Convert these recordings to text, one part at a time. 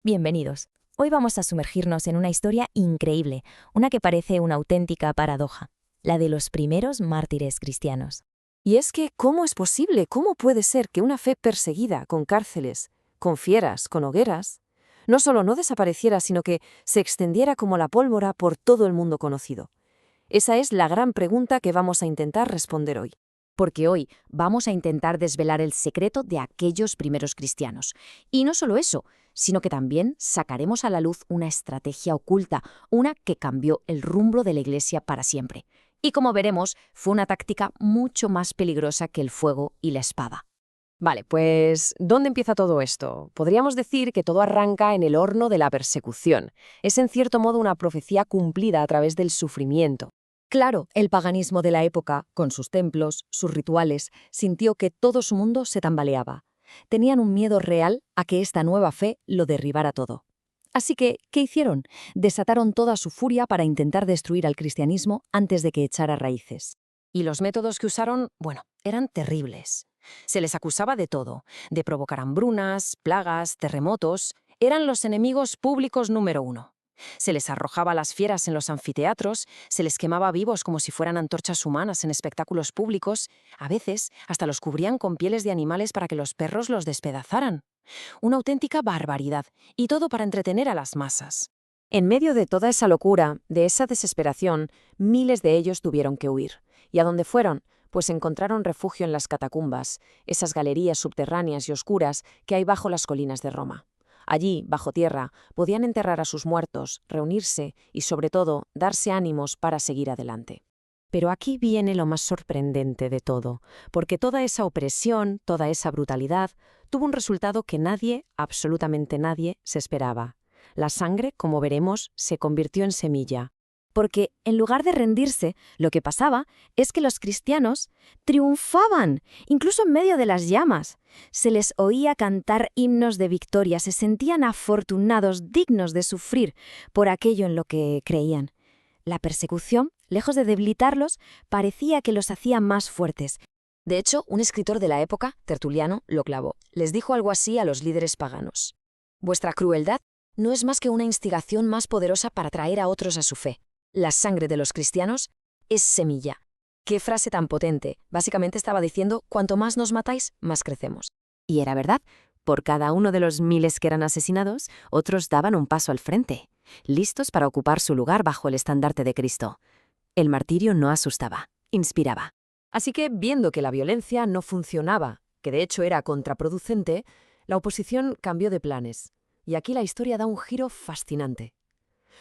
Bienvenidos. Hoy vamos a sumergirnos en una historia increíble, una que parece una auténtica paradoja, la de los primeros mártires cristianos. Y es que, ¿cómo es posible? ¿Cómo puede ser que una fe perseguida, con cárceles, con fieras, con hogueras, no solo no desapareciera, sino que se extendiera como la pólvora por todo el mundo conocido? Esa es la gran pregunta que vamos a intentar responder hoy. Porque hoy vamos a intentar desvelar el secreto de aquellos primeros cristianos. Y no solo eso, sino que también sacaremos a la luz una estrategia oculta, una que cambió el rumbo de la Iglesia para siempre. Y como veremos, fue una táctica mucho más peligrosa que el fuego y la espada. Vale, pues, ¿dónde empieza todo esto? Podríamos decir que todo arranca en el horno de la persecución. Es en cierto modo una profecía cumplida a través del sufrimiento. Claro, el paganismo de la época, con sus templos, sus rituales, sintió que todo su mundo se tambaleaba. Tenían un miedo real a que esta nueva fe lo derribara todo. Así que, ¿qué hicieron? Desataron toda su furia para intentar destruir al cristianismo antes de que echara raíces. Y los métodos que usaron, bueno, eran terribles. Se les acusaba de todo, de provocar hambrunas, plagas, terremotos. Eran los enemigos públicos número uno. Se les arrojaba a las fieras en los anfiteatros, se les quemaba vivos como si fueran antorchas humanas en espectáculos públicos. A veces hasta los cubrían con pieles de animales para que los perros los despedazaran. Una auténtica barbaridad, y todo para entretener a las masas. En medio de toda esa locura, de esa desesperación, miles de ellos tuvieron que huir. ¿Y a dónde fueron? Pues encontraron refugio en las catacumbas, esas galerías subterráneas y oscuras que hay bajo las colinas de Roma. Allí, bajo tierra, podían enterrar a sus muertos, reunirse y, sobre todo, darse ánimos para seguir adelante. Pero aquí viene lo más sorprendente de todo, porque toda esa opresión, toda esa brutalidad, tuvo un resultado que nadie, absolutamente nadie, se esperaba. La sangre, como veremos, se convirtió en semilla. Porque, en lugar de rendirse, lo que pasaba es que los cristianos triunfaban, incluso en medio de las llamas. Se les oía cantar himnos de victoria, se sentían afortunados, dignos de sufrir por aquello en lo que creían. La persecución, lejos de debilitarlos, parecía que los hacía más fuertes. De hecho, un escritor de la época, Tertuliano, lo clavó. Les dijo algo así a los líderes paganos: «Vuestra crueldad no es más que una instigación más poderosa para atraer a otros a su fe. La sangre de los cristianos es semilla». ¡Qué frase tan potente! Básicamente estaba diciendo, cuanto más nos matáis, más crecemos. Y era verdad. Por cada uno de los miles que eran asesinados, otros daban un paso al frente, listos para ocupar su lugar bajo el estandarte de Cristo. El martirio no asustaba, inspiraba. Así que, viendo que la violencia no funcionaba, que de hecho era contraproducente, la oposición cambió de planes. Y aquí la historia da un giro fascinante.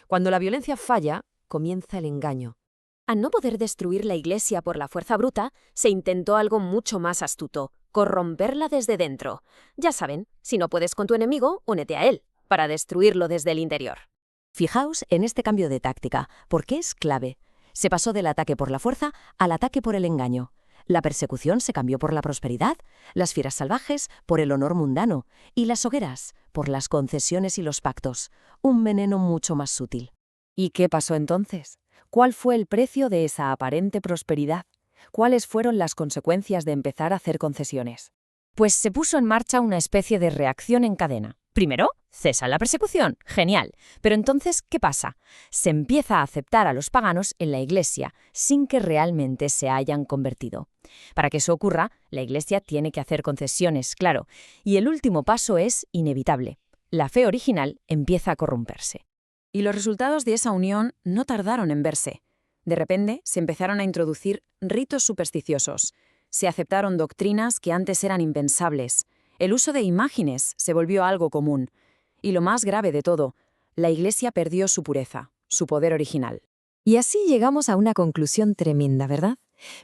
Cuando la violencia falla, comienza el engaño. Al no poder destruir la Iglesia por la fuerza bruta, se intentó algo mucho más astuto: corromperla desde dentro. Ya saben, si no puedes con tu enemigo, únete a él, para destruirlo desde el interior. Fijaos en este cambio de táctica, porque es clave. Se pasó del ataque por la fuerza al ataque por el engaño. La persecución se cambió por la prosperidad, las fieras salvajes por el honor mundano y las hogueras por las concesiones y los pactos, un veneno mucho más sutil. ¿Y qué pasó entonces? ¿Cuál fue el precio de esa aparente prosperidad? ¿Cuáles fueron las consecuencias de empezar a hacer concesiones? Pues se puso en marcha una especie de reacción en cadena. Primero, cesa la persecución. Genial. Pero entonces, ¿qué pasa? Se empieza a aceptar a los paganos en la Iglesia sin que realmente se hayan convertido. Para que eso ocurra, la Iglesia tiene que hacer concesiones, claro. Y el último paso es inevitable. La fe original empieza a corromperse. Y los resultados de esa unión no tardaron en verse. De repente se empezaron a introducir ritos supersticiosos. Se aceptaron doctrinas que antes eran impensables. El uso de imágenes se volvió algo común. Y lo más grave de todo, la Iglesia perdió su pureza, su poder original. Y así llegamos a una conclusión tremenda, ¿verdad?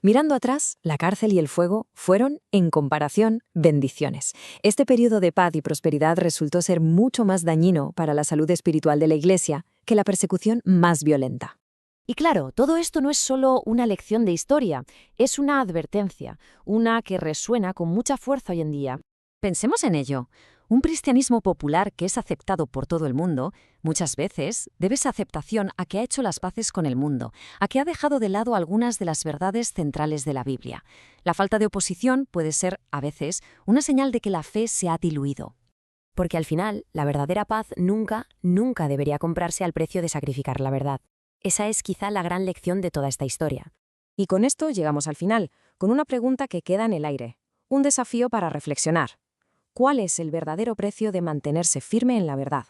Mirando atrás, la cárcel y el fuego fueron, en comparación, bendiciones. Este periodo de paz y prosperidad resultó ser mucho más dañino para la salud espiritual de la Iglesia que la persecución más violenta. Y claro, todo esto no es solo una lección de historia, es una advertencia, una que resuena con mucha fuerza hoy en día. Pensemos en ello. Un cristianismo popular que es aceptado por todo el mundo, muchas veces debe esa aceptación a que ha hecho las paces con el mundo, a que ha dejado de lado algunas de las verdades centrales de la Biblia. La falta de oposición puede ser, a veces, una señal de que la fe se ha diluido. Porque al final, la verdadera paz nunca, nunca debería comprarse al precio de sacrificar la verdad. Esa es quizá la gran lección de toda esta historia. Y con esto llegamos al final, con una pregunta que queda en el aire. Un desafío para reflexionar. ¿Cuál es el verdadero precio de mantenerse firme en la verdad?